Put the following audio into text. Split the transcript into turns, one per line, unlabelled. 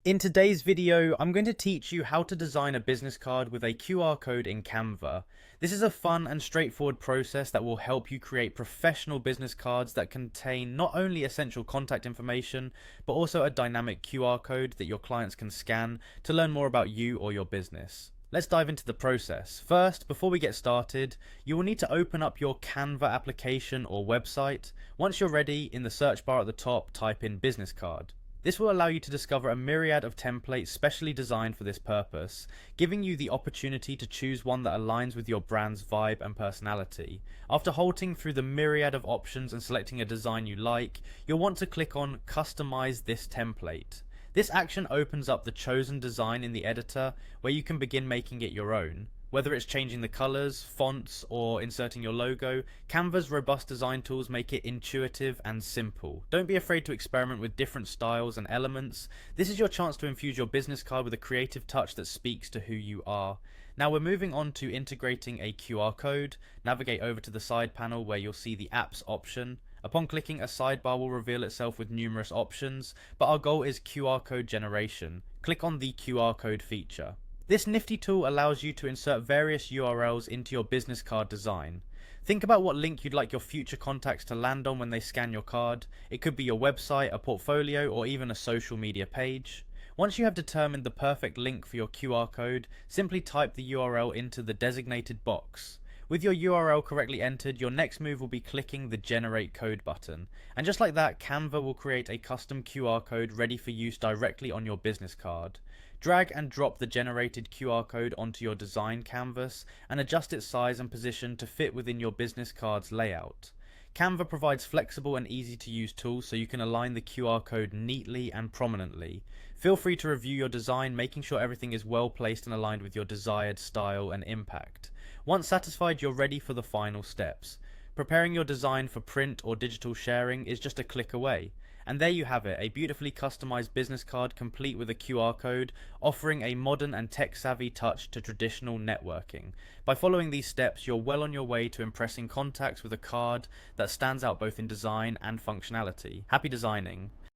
In today's video, I'm going to teach you how to design a business card with a QR code in Canva. This is a fun and straightforward process that will help you create professional business cards that contain not only essential contact information, but also a dynamic QR code that your clients can scan to learn more about you or your business. Let's dive into the process. First, before we get started, you will need to open up your Canva application or website. Once you're ready, in the search bar at the top, type in business card. This will allow you to discover a myriad of templates specially designed for this purpose, giving you the opportunity to choose one that aligns with your brand's vibe and personality. After halting through the myriad of options and selecting a design you like, you'll want to click on Customize this template. This action opens up the chosen design in the editor, where you can begin making it your own. Whether it's changing the colors, fonts, or inserting your logo, Canva's robust design tools make it intuitive and simple. Don't be afraid to experiment with different styles and elements. This is your chance to infuse your business card with a creative touch that speaks to who you are. Now we're moving on to integrating a QR code. Navigate over to the side panel where you'll see the apps option. Upon clicking, a sidebar will reveal itself with numerous options, but our goal is QR code generation. Click on the QR code feature. This nifty tool allows you to insert various URLs into your business card design. Think about what link you'd like your future contacts to land on when they scan your card. It could be your website, a portfolio, or even a social media page. Once you have determined the perfect link for your QR code, simply type the URL into the designated box. With your URL correctly entered, your next move will be clicking the Generate Code button. And just like that, Canva will create a custom QR code ready for use directly on your business card. Drag and drop the generated QR code onto your design canvas and adjust its size and position to fit within your business card's layout. Canva provides flexible and easy to use tools so you can align the QR code neatly and prominently. Feel free to review your design, making sure everything is well placed and aligned with your desired style and impact. Once satisfied, you're ready for the final steps. Preparing your design for print or digital sharing is just a click away. And there you have it, a beautifully customized business card complete with a QR code, offering a modern and tech-savvy touch to traditional networking. By following these steps, you're well on your way to impressing contacts with a card that stands out both in design and functionality. Happy designing!